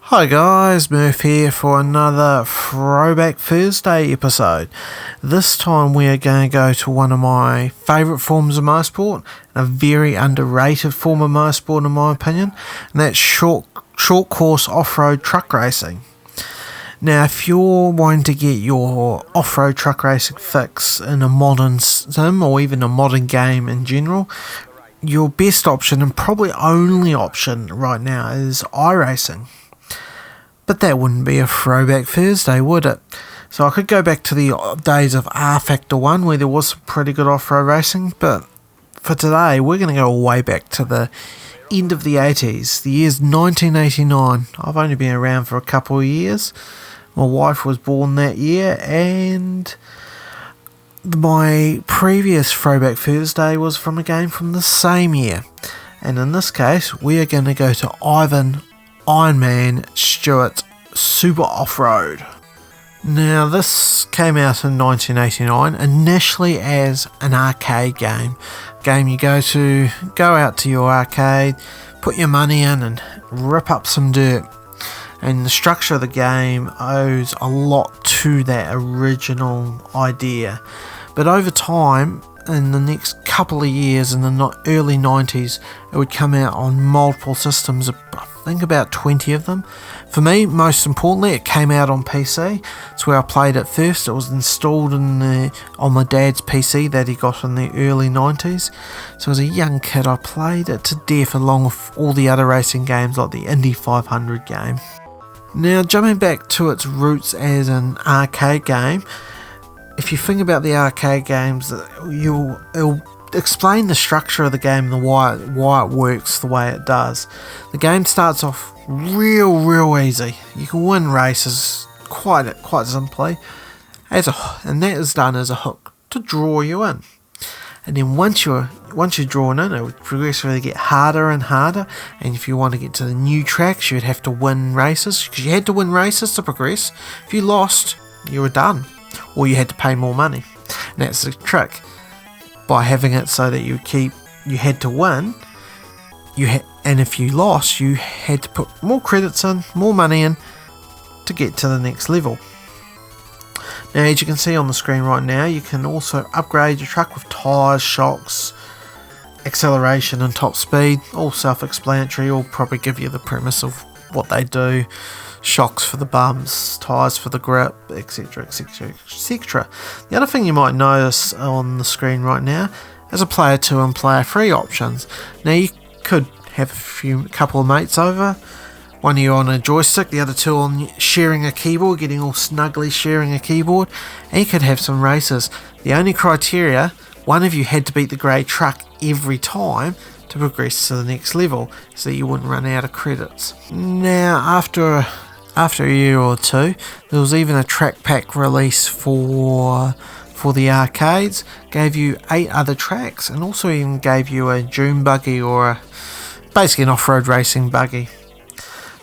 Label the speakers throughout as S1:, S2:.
S1: Hi guys, Murph here for another Throwback Thursday episode. This time we are going to go to one of my favourite forms of motorsport, a very underrated form of motorsport in my opinion, and that's short course off-road truck racing. Now, if you're wanting to get your off-road truck racing fix in a modern sim or even a modern game in general, your best option and probably only option right now is iRacing. But that wouldn't be a Throwback Thursday, would it? So I could go back to the days of R Factor 1 where there was some pretty good off-road racing, but for today we're going to go way back to the end of the 80s, the year's 1989. I've only been around for a couple of years. My wife was born that year, and my previous Throwback Thursday was from a game from the same year. And in this case, we are going to go to Ironman Stewart Super Off-Road. Now, this came out in 1989, initially as an arcade game. You go out to your arcade, put your money in and rip up some dirt. And the structure of the game owes a lot to that original idea. But over time, in the next couple of years, in the early 90s, it would come out on multiple systems, I think about 20 of them. For me, most importantly, it came out on PC. It's where I played it first. It was installed on my dad's PC that he got in the early 90s. So as a young kid, I played it to death along with all the other racing games like the Indy 500 game. Now, jumping back to its roots as an arcade game, if you think about the arcade games, it'll explain the structure of the game and why it works the way it does. The game starts off real easy. You can win races quite simply, and that is done as a hook to draw you in. And then once you're drawn in, it would progressively get harder and harder. And if you want to get to the new tracks, you'd have to win races, because you had to win races to progress. If you lost, you were done, or you had to pay more money. And that's the trick. By having it so that you had to win, and if you lost, you had to put more credits in, more money in, to get to the next level. Now, as you can see on the screen right now, you can also upgrade your truck with tyres, shocks, acceleration and top speed, all self-explanatory, all probably give you the premise of what they do. Shocks for the bumps, tyres for the grip, etc, etc, etc. The other thing you might notice on the screen right now is a player 2 and player 3 options. Now, you could have a couple of mates over, one of you on a joystick, the other two on sharing a keyboard, getting all snugly sharing a keyboard, and you could have some races. The only criteria, one of you had to beat the grey truck every time to progress to the next level, so that you wouldn't run out of credits. Now, after a year or two, there was even a track pack release for the arcades, gave you 8 other tracks, and also even gave you a dune buggy, or basically an off-road racing buggy.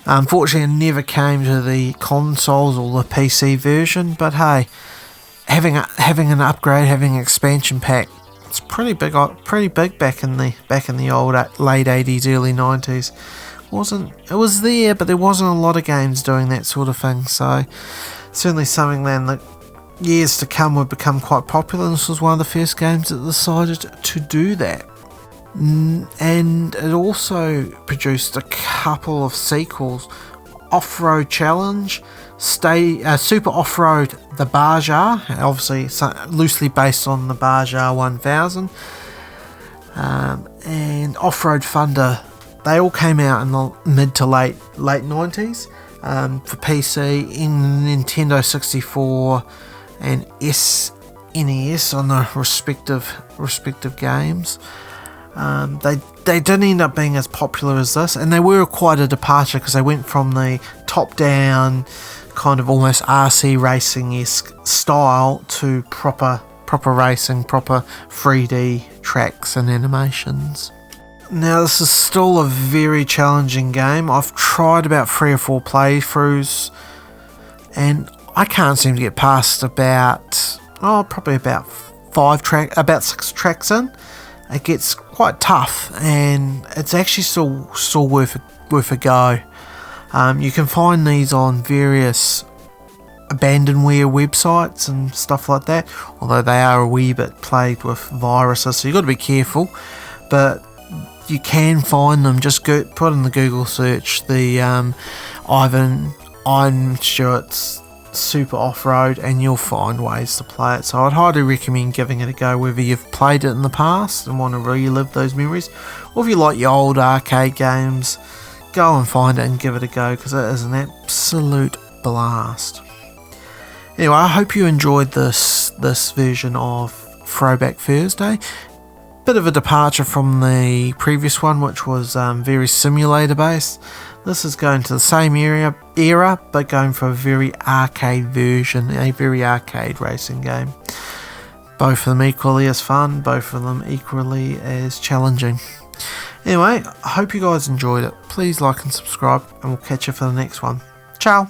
S1: Unfortunately, it never came to the consoles or the PC version, but hey, having an upgrade, having an expansion pack, it's pretty big back in the old late 80s, early 90s. It was there, but there wasn't a lot of games doing that sort of thing, so certainly something then that years to come would become quite popular, and this was one of the first games that decided to do that. And it also produced a couple of sequels: Off-Road Challenge, Super Off-Road the Baja, obviously loosely based on the Baja 1000, and Off-Road Thunder. They all came out in the mid to late 90s for PC, in Nintendo 64 and SNES on the respective games. They didn't end up being as popular as this, and they were quite a departure, because they went from the top-down kind of almost RC racing-esque style to proper racing, proper 3D tracks and animations. Now, this is still a very challenging game. I've tried about 3 or 4 playthroughs, and I can't seem to get past probably about 6 tracks in. It gets quite tough, and it's actually still worth a go. You can find these on various abandonware websites and stuff like that, although they are a wee bit plagued with viruses, so you've got to be careful, but you can find them. Just put in the Google search the Ironman Stewart's Super Off-Road and you'll find ways to play it. So I'd highly recommend giving it a go, whether you've played it in the past and want to relive those memories, or if you like your old arcade games, go and find it and give it a go, because it is an absolute blast. Anyway, I hope you enjoyed this version of Throwback Thursday. Bit of a departure from the previous one, which was very simulator based. This is going to the same era, but going for a very arcade version, a very arcade racing game. Both of them equally as fun, both of them equally as challenging. Anyway, I hope you guys enjoyed it. Please like and subscribe, and we'll catch you for the next one. Ciao!